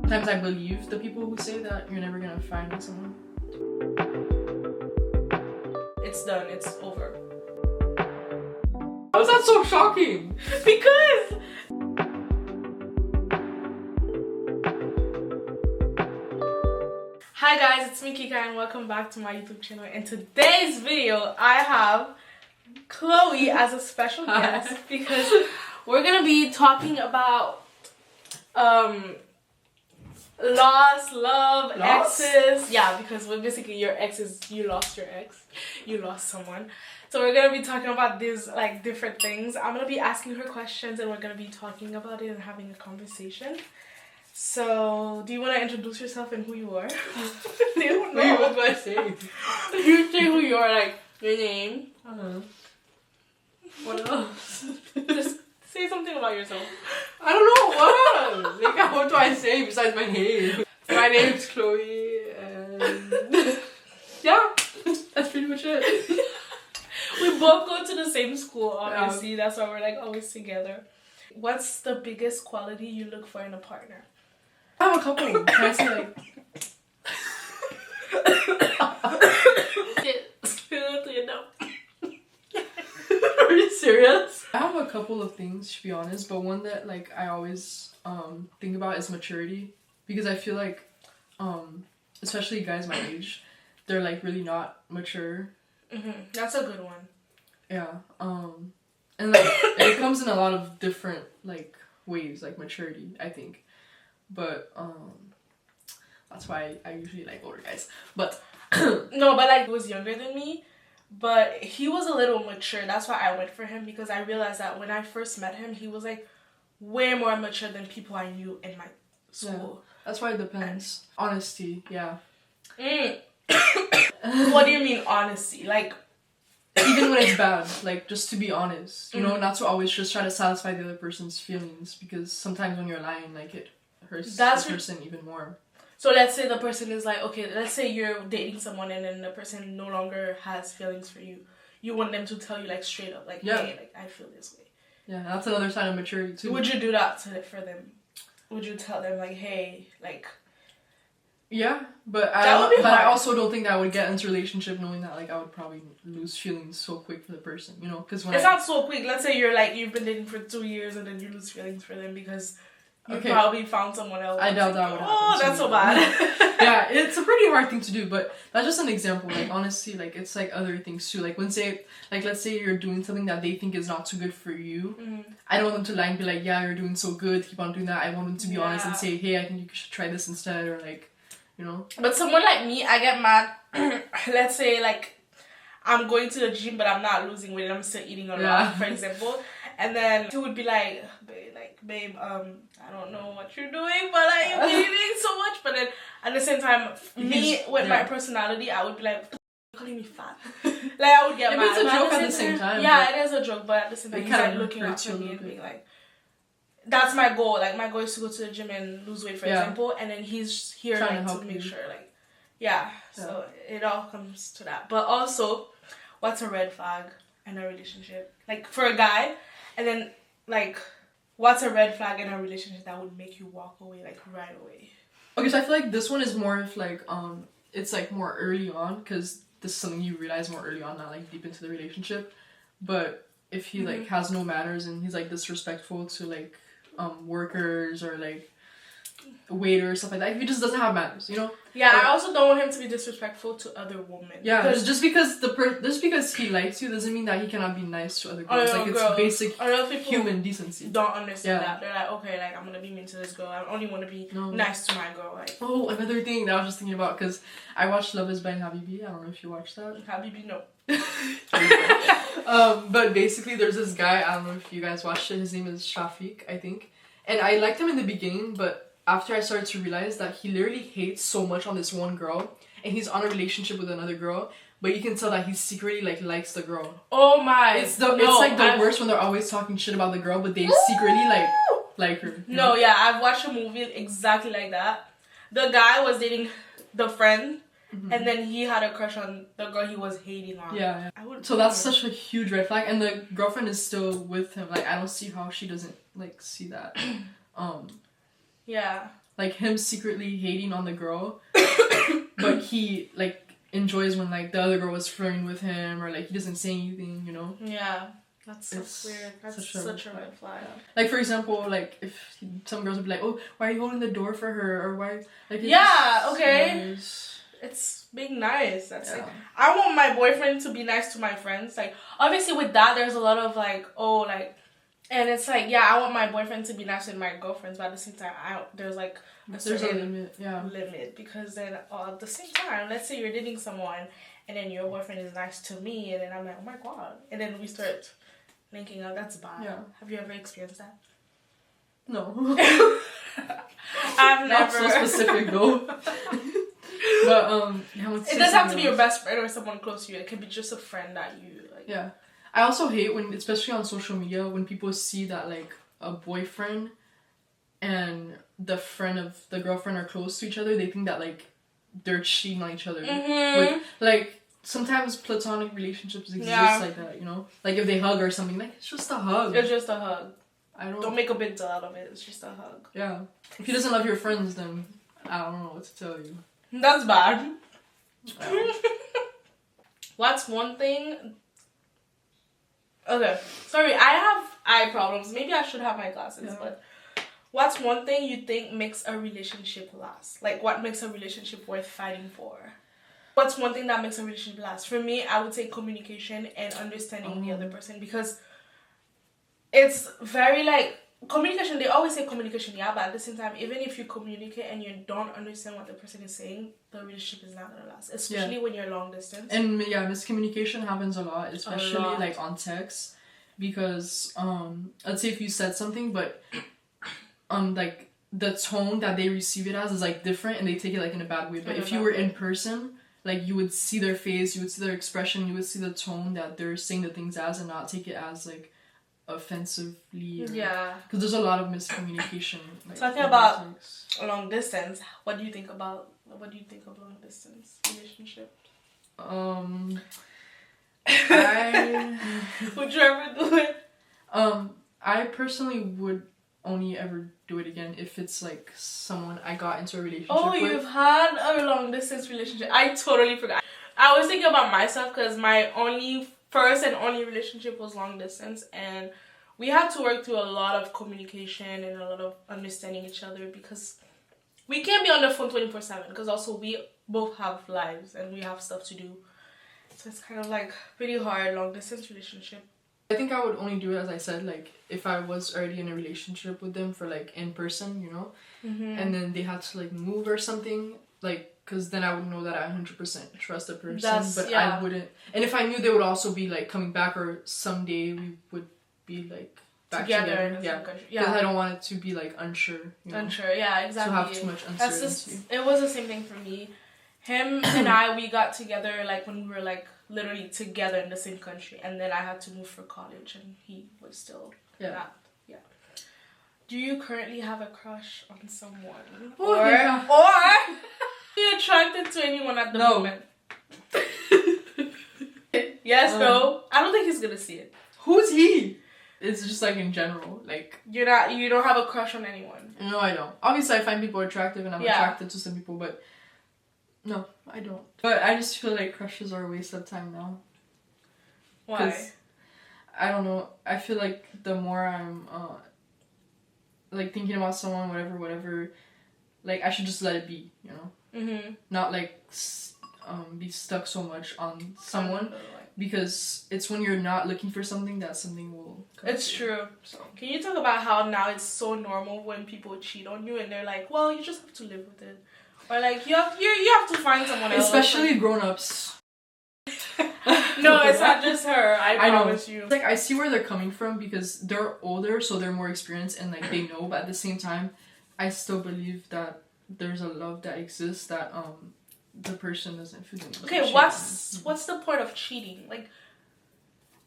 Sometimes I believe the people who say that you're never gonna find someone. It's done. It's over. How is that so shocking? Because hi guys, it's me Kika and welcome back to my YouTube channel. In today's video, I have Chloe as a special guest because we're gonna be talking about lost, love, exes. Yeah, because we're basically your exes. You lost your ex. You lost someone. So we're gonna be talking about these like different things. I'm gonna be asking her questions and we're gonna be talking about it and having a conversation. So, do you want to introduce yourself and who you are? They don't know. Wait, what do I say? You say who you are, like your name. What else? Just say something about yourself. I don't know what. Like, what do I say besides my name? My name's Chloe, and yeah, that's pretty much it. We both go to the same school, obviously. That's why we're like always together. What's the biggest quality you look for in a partner? I have a couple. Can I say like? Are you serious? I have a couple of things to be honest, but one that like I always think about is maturity, because I feel like especially guys my age, they're like really not mature. That's a good one. Yeah. And like it comes in a lot of different like ways, like maturity, I think. But that's why I usually like older guys. But no, but like he was younger than me, but he was a little mature. That's why I went for him, because I realized that when I first met him, he was like way more mature than people I knew in my school. Yeah, that's why it depends. Honesty, yeah. What do you mean honesty? Like even when it's bad, like just to be honest, you know, not to always just try to satisfy the other person's feelings, because sometimes when you're lying, like it hurts the person even more. So let's say the person is like, okay, let's say you're dating someone and then the person no longer has feelings for you. You want them to tell you like straight up, like, hey, like I feel this way. Yeah, that's another sign of maturity too. Would you do that for them? Would you tell them like, hey, like? Yeah, but I also don't think that I would get into a relationship knowing that like I would probably lose feelings so quick for the person, you know? Because it's not so quick. Let's say you've been dating for 2 years and then you lose feelings for them because you probably found someone else. I doubt that would happen. Oh, that's so bad. Yeah, it's a pretty hard thing to do, but that's just an example. Like honestly, like it's like other things too. Like let's say you're doing something that they think is not too good for you. I don't want them to lie and be like, yeah, you're doing so good, keep on doing that. I want them to be honest and say, hey, I think you should try this instead, or like, you know. But someone like me, I get mad. Let's say like I'm going to the gym but I'm not losing weight, I'm still eating a lot, for example. And then he would be like, babe, I don't know what you're doing, but like you're eating so much. But then at the same time, me with my personality, I would be like, you're calling me fat. Like I would get mad. It's a joke at the same time. Yeah, it is a joke, but at the same time, he's like looking at me and being like, that's my goal. Like my goal is to go to the gym and lose weight, for example, and then he's here like to make sure, like, so it all comes to that. But also, what's a red flag in a relationship? Like for a guy, and then like, what's a red flag in a relationship that would make you walk away like right away? Okay, so I feel like this one is more of like it's like more early on, because this is something you realize more early on, not like deep into the relationship. But if he like has no manners and he's like disrespectful to like workers or like waiters, stuff like that, if he just doesn't have manners, you know. I also don't want him to be disrespectful to other women. Because just because he likes you doesn't mean that he cannot be nice to other girls. Like it's basic human decency. Don't understand that. They're like, okay, like I'm gonna be mean to this girl, I only want to be nice to my girl. Like, another thing that I was just thinking about, because I watched Love Is Blind Habibi. I don't know if you watched that. Habibi, no. But basically there's this guy, I don't know if you guys watched it, his name is Shafiq, I think, and I liked him in the beginning, but after I started to realize that he literally hates so much on this one girl, and he's on a relationship with another girl, but you can tell that he secretly like likes the girl. Oh my! It's like the worst when they're always talking shit about the girl, but they secretly like her. No, I've watched a movie exactly like that. The guy was dating the friend, and then he had a crush on the girl he was hating on. Yeah. So that's such a huge red flag, and the girlfriend is still with him. Like I don't see how she doesn't like see that. Yeah. like him secretly hating on the girl, but he like enjoys when like the other girl was flirting with him, or like he doesn't say anything, you know? Yeah. That's so weird. That's such a red flag. Yeah. Like, for example, like, if some girls would be like, oh, why are you holding the door for her? Or why, like, okay. It's being nice. That's like, I want my boyfriend to be nice to my friends. Like, obviously with that, there's a lot of like, oh, like, and it's like, yeah, I want my boyfriend to be nice with my girlfriends, but at the same time, there's like there's a limit, limit, because then at the same time, let's say you're dating someone, and then your boyfriend is nice to me, and then I'm like, oh my god, and then we start linking up. That's bad. Yeah. Have you ever experienced that? No. I've never. Not so specific though. But it doesn't have to be your best friend or someone close to you. It can be just a friend that you like. Yeah. I also hate when, especially on social media, when people see that like a boyfriend and the friend of the girlfriend are close to each other. They think that like they're cheating on each other. With, like, sometimes platonic relationships exist like that, you know? Like if they hug or something, like, it's just a hug. It's just a hug. Don't make a big deal out of it. It's just a hug. Yeah. If he doesn't love your friends, then I don't know what to tell you. That's bad. What's one thing? Okay. Sorry, I have eye problems. Maybe I should have my glasses, but what's one thing you think makes a relationship last? Like, what makes a relationship worth fighting for? What's one thing that makes a relationship last? For me, I would say communication and understanding the other person, because it's very like communication. They always say communication, yeah, but at the same time, even if you communicate and you don't understand what the person is saying, the relationship is not gonna last, especially when you're long distance. And miscommunication happens a lot, especially like on text, because let's say if you said something, but like the tone that they receive it as is like different, and they take it like in a bad way. But if you were in person, like, you would see their face, you would see their expression, you would see the tone that they're saying the things as, and not take it as like offensively. Because there's a lot of miscommunication. Like, talking about long distance, what do you think of long distance relationship? Would you ever do it? I personally would only ever do it again if it's like someone I got into a relationship with. You've had a long distance relationship. I totally forgot. I was thinking about myself, because my first and only relationship was long distance, and we had to work through a lot of communication and a lot of understanding each other, because we can't be on the phone 24/7, because also we both have lives and we have stuff to do. So it's kind of like pretty hard long distance relationship. I think I would only do it, as I said, like if I was already in a relationship with them for like in person, you know, and then they had to like move or something, like, because then I would know that I 100% trust the person. I wouldn't, and if I knew they would also be like coming back, or someday we would be like back together. Because I don't want it to be like unsure. You know? Exactly. To have too much uncertainty. It was the same thing for me. Him and I, we got together like when we were like literally together in the same country, and then I had to move for college, and he was still not. Do you currently have a crush on someone? Or are you attracted to anyone at the moment? Yes, no. I don't think he's gonna see it. Who's he? It's just like in general, like you don't have a crush on anyone. No, I don't. Obviously, I find people attractive, and I'm attracted to some people, but no, I don't. But I just feel like crushes are a waste of time now. Why? I don't know. I feel like the more I'm like thinking about someone, whatever, like I should just let it be, you know. Not like be stuck so much on someone, because it's when you're not looking for something that something will come. It's true. So can you talk about how now it's so normal when people cheat on you, and they're like, well, you just have to live with it, or like you have to find someone else, especially grown-ups. No, it's not just her. I promise you. Like, I see where they're coming from, because they're older, so they're more experienced, and like they know. But at the same time, I still believe that there's a love that exists that the person doesn't feel. Okay, what's the point of cheating? Like,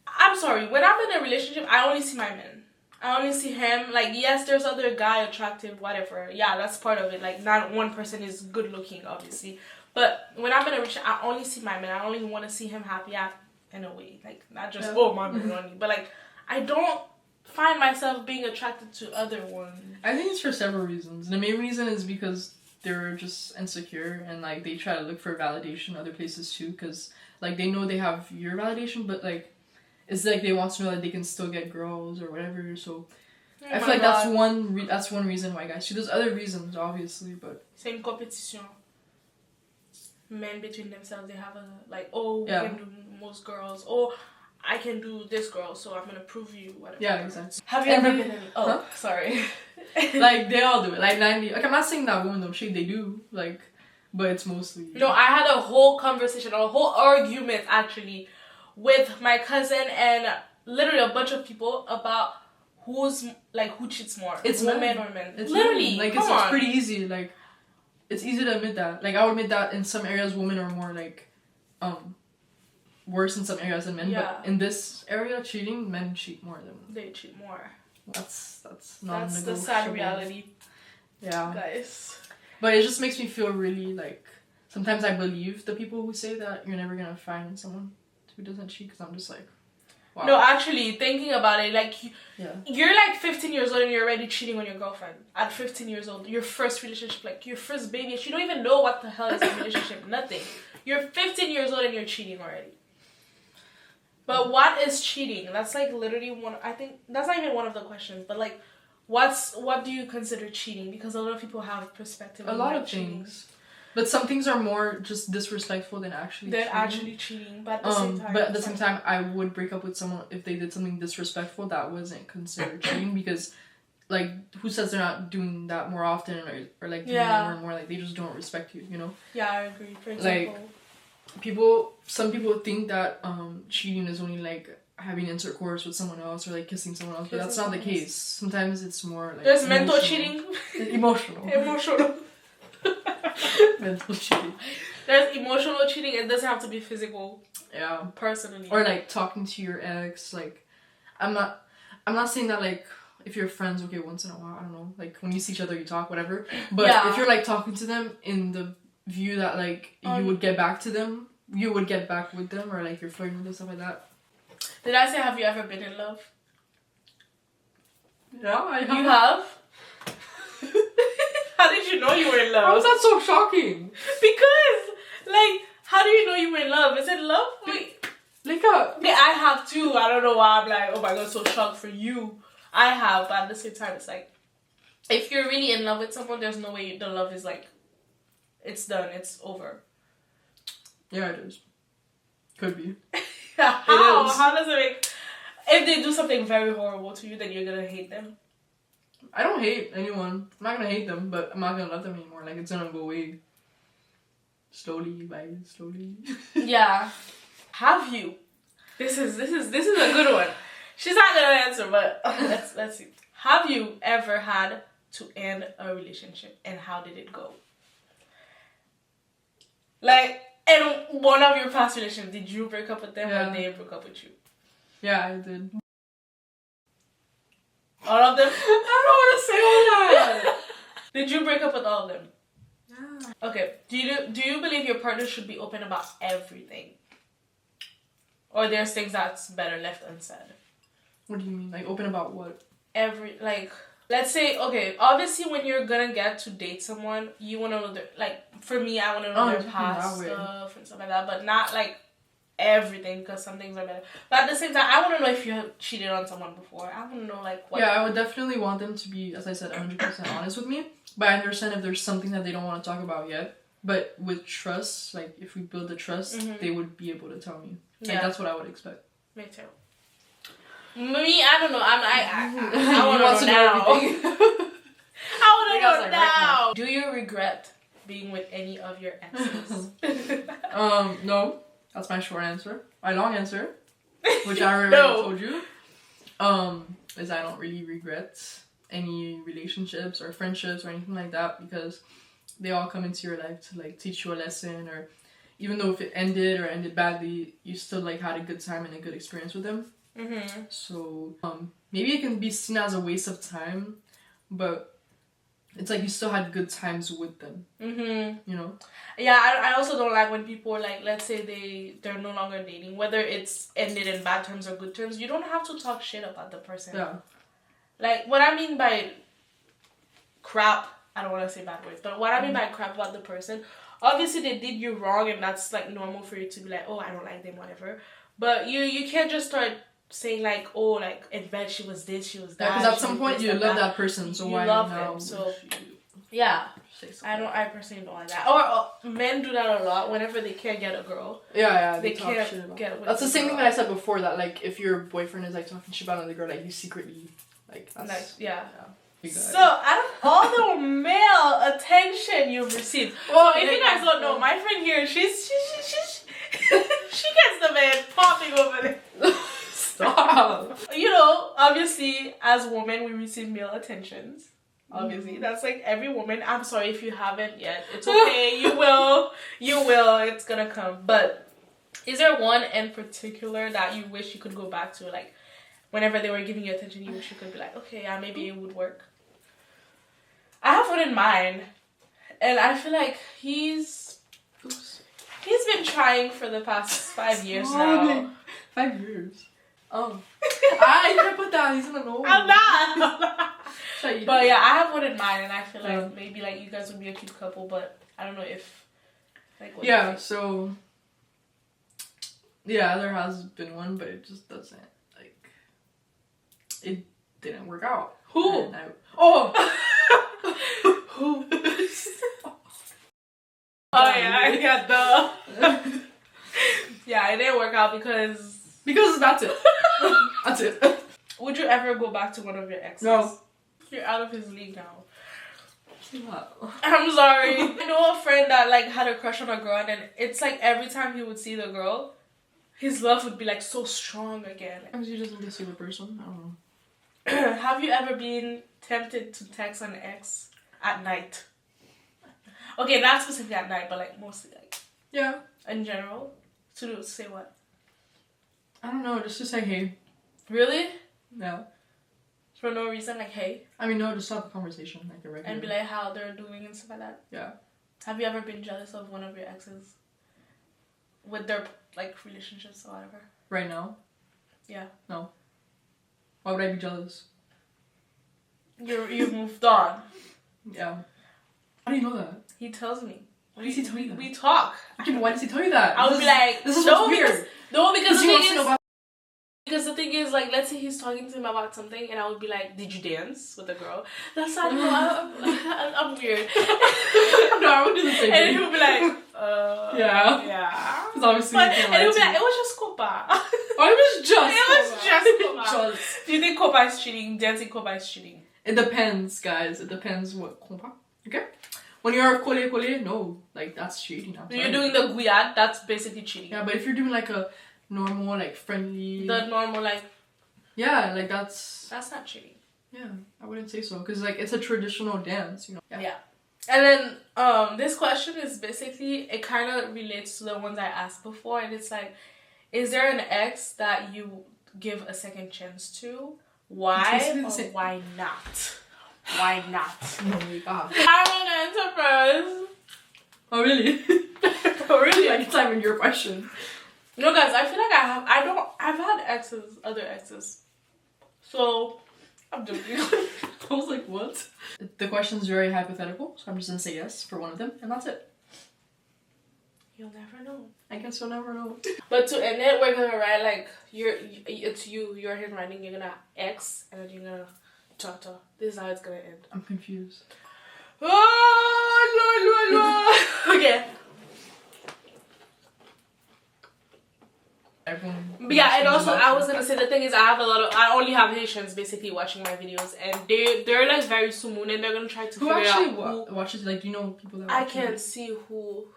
I'm sorry. When I'm in a relationship, I only see my man. I only see him. Like, yes, there's other guy, attractive, whatever. Yeah, that's part of it. Like, not one person is good looking, obviously. But when I'm in a relationship, I only see my man. I only want to see him happy in a way. Like, not just, my man only. But, like, I don't find myself being attracted to other ones? I think it's for several reasons. The main reason is because they're just insecure and like they try to look for validation other places too, because like they know they have your validation, but like it's like they want to know that they can still get girls or whatever. So I feel like that's one reason why guys. There's other reasons obviously, but same competition. Men between themselves, they have a like, oh, we can do most girls, or I can do this girl, so I'm gonna prove you whatever. Yeah, exactly. Have you ever been in? Oh, sorry. Like they all do it. Like 90. Like I'm not saying that women don't cheat. They do. Like, but it's mostly. No, I had a whole conversation, a whole argument actually, with my cousin and literally a bunch of people about who cheats more. It's women or men. It's literally like it's pretty easy. Like it's easy to admit that. Like I would admit that in some areas women are more like worse in some areas than men. But in this area, cheating, men cheat more than they cheat more. That's not That's the sad reality. Yeah, guys. But it just makes me feel really like sometimes I believe the people who say that you're never gonna find someone who doesn't cheat, because I'm just like, wow. No, actually, thinking about it, like you're like 15 years old and you're already cheating on your girlfriend. At 15 years old, your first relationship, like your first baby, she don't even know what the hell is a relationship. Nothing. You're 15 years old and you're cheating already. But what is cheating? That's like literally one. I think that's not even one of the questions. But like, what do you consider cheating? Because a lot of people have perspective. A lot of things. But some things are more just disrespectful than actually cheating. But at the same time, I would break up with someone if they did something disrespectful that wasn't considered cheating, because like who says they're not doing that more often or like doing that more and more, like they just don't respect you, you know? Yeah, I agree. For example, like some people think that cheating is only like having intercourse with someone else or like kissing someone else, but that's not the case. Sometimes it's more like there's mental cheating. Emotional. Mental cheating. There's emotional cheating. It doesn't have to be physical. Yeah. Personally. Or like talking to your ex. Like, I'm not saying that like if you're friends, okay, once in a while, I don't know, like when you see each other, you talk, whatever. But if you're like talking to them in the view that like you would get back to them, you would get back with them, or like you're flirting with them, stuff like that. Did I say have you ever been in love? Yeah, I have. You have? How did you know you were in love? How is that so shocking? Because, like, how do you know you were in love? Is it love? Wait. I have too. I don't know why I'm like, oh my god, so shocked for you. I have, but at the same time, it's like, if you're really in love with someone, there's no way the love is like, it's done, it's over. Yeah, it is. Could be. How? How does it make... If they do something very horrible to you, then you're gonna hate them? I don't hate anyone. I'm not gonna hate them, but I'm not gonna love them anymore. Like, it's gonna go away. Slowly. Yeah. Have you? This is a good one. She's not gonna answer, but let's see. Have you ever had to end a relationship, and how did it go? Like, in one of your past relationships, did you break up with them or they broke up with you? Yeah, I did. All of them? I don't want to say all that. Did you break up with all of them? Yeah. Okay. Do you believe your partner should be open about everything? Or there's things that's better left unsaid? What do you mean? Like, open about what? Let's say, okay, obviously when you're gonna get to date someone, you want to know their, like, for me, I want to know their past stuff and stuff like that, but not, like, everything, because some things are better. But at the same time, I want to know if you have cheated on someone before. I want to know, like, what... Yeah, I would definitely want them to be, as I said, 100% honest with me, but I understand if there's something that they don't want to talk about yet. But with trust, like, if we build the trust, they would be able to tell me. Like, that's what I would expect. Me too. Me, I don't know. I want to know now. I want to know now. Right. Do you regret being with any of your exes? No. That's my short answer. My long answer, which I already told you, is I don't really regret any relationships or friendships or anything like that, because they all come into your life to like teach you a lesson, or even though if it ended badly, you still like had a good time and a good experience with them. Mm-hmm. So maybe it can be seen as a waste of time, but it's like you still had good times with them. Mm-hmm. You know? Yeah, I also don't like when people, like, let's say they're no longer dating, whether it's ended in bad terms or good terms, you don't have to talk shit about the person. Yeah. Like, what I mean by crap, I don't want to say bad words, but what I mean by crap about the person, obviously they did you wrong, and that's like normal for you to be like, oh, I don't like them, whatever. But you can't just start saying like, oh, like in bed she was this, she was that. Yeah, because at some point you love that person, so why love now? Them, so yeah. I personally don't like that. Or men do that a lot whenever they can't get a girl. Yeah, they can't get. That's the same thing that I said before. That like if your boyfriend is like talking shit about another girl, like you secretly like. That's, nice. Yeah. So out of all the male attention you've received, well, if you guys don't know, my friend here, she gets the man popping over there. Stop. You know, obviously, as women, we receive male attentions. Obviously, that's like every woman. I'm sorry if you haven't yet. It's okay. You will. It's gonna come. But is there one in particular that you wish you could go back to? Like, whenever they were giving you attention, you wish you could be like, okay, yeah, maybe it would work. I have one in mind, and I feel like he's been trying for the past 5 years now. 5 years. Oh. I didn't put that. He's gonna know. I'm not. But yeah, I have one in mind, and I feel like maybe like you guys would be a cute couple, but I don't know if like. What so. Yeah, there has been one, but it just doesn't like. It didn't work out. Who? Who? Oh yeah, yeah, it didn't work out because that's it. That's it. Would you ever go back to one of your exes? No. You're out of his league now. Wow. I'm sorry. I know a friend that like had a crush on a girl, and then it's like every time he would see the girl, his love would be like so strong again. Sometimes you just need to see the person. I don't know. Have you ever been tempted to text an ex at night? Okay, not specifically at night, but like mostly like. Yeah. In general, to say what? I don't know. Just to say hey. Really? No. For no reason, like hey. I mean, no, just stop the conversation, like a regular. And be like how they're doing and stuff like that. Yeah. Have you ever been jealous of one of your exes? With their like relationships or whatever? Right now? Yeah. No. Why would I be jealous? You've moved on. Yeah. How do you know that? He tells me. Why does he tell you that? We talk. Okay, but why does he tell you that? I would be like, this is what's weird. Because the thing is, because the thing is, like, let's say he's talking to him about something, and I would be like, "Did you dance with a girl?" That's not. I'm weird. No, I would do the same thing. And he would be like, yeah. Because obviously, and he would be like, "It was just copa." It was just copa. Do you think copa is cheating? Dancing copa is cheating? It depends, guys. It depends what copa. Okay. When you're kole, no, like that's cheating. You're doing the guyad, that's basically cheating. Yeah, but if you're doing like a normal, like friendly. The normal, like. Yeah, like that's. That's not cheating. Yeah, I wouldn't say so, because like it's a traditional dance, you know. Yeah. And then this question is basically, it kind of relates to the ones I asked before, and it's like, is there an ex that you give a second chance to? Why or why not? Why not? Oh my god. I'm an enterprise. Oh really? Oh really? Like it's not even your question. No guys, I feel like I've had exes, other exes. So I'm joking. I was like, what? The question's very hypothetical, so I'm just gonna say yes for one of them, and that's it. You'll never know. I guess you'll never know. But to end it, we're gonna write like you're handwriting, you're gonna X, and then you're gonna ta. This is how it's gonna end. I'm confused. Oh, no. Okay. But yeah, and also I was gonna say the thing is I only have Haitians basically watching my videos, and they're like very sumun, and they're gonna try to figure out who watches. Like, you know, people that I can't see who.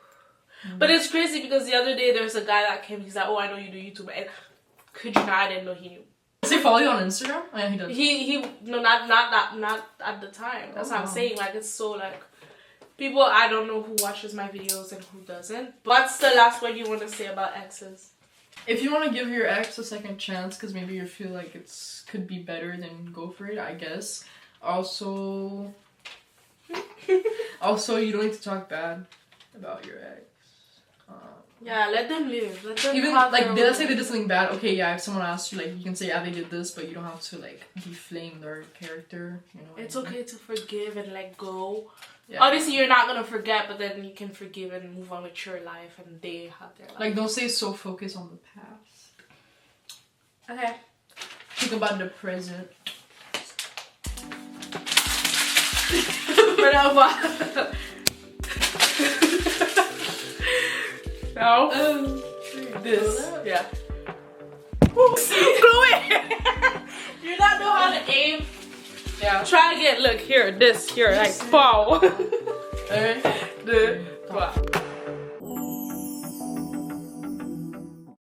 But it's crazy because the other day there's a guy that came. He's like, "Oh, I know you do YouTube," and could you not? I didn't know he knew. Does he follow you on Instagram? Oh yeah, he does. He no, not at the time. That's what I'm saying. Like, it's so like people I don't know who watches my videos and who doesn't. But what's the last word you want to say about exes? If you want to give your ex a second chance because maybe you feel like could be better, then go for it, I guess. Also, you don't need to talk bad about your ex. Yeah, let them live. Let them even like let's say they did something bad. Okay, yeah, if someone asks you, like, you can say, yeah, they did this, but you don't have to like deflame their character. You know, it's okay to forgive and let go. Yeah. Obviously, you're not gonna forget, but then you can forgive and move on with your life, and they have their life. Like, don't stay so focused on the past. Okay. Think about the present. Whatever. No. This. Yeah. Chloe! You not know how to aim? Yeah. Try again. Look, here, this, here, like, pow. Alright. Wow.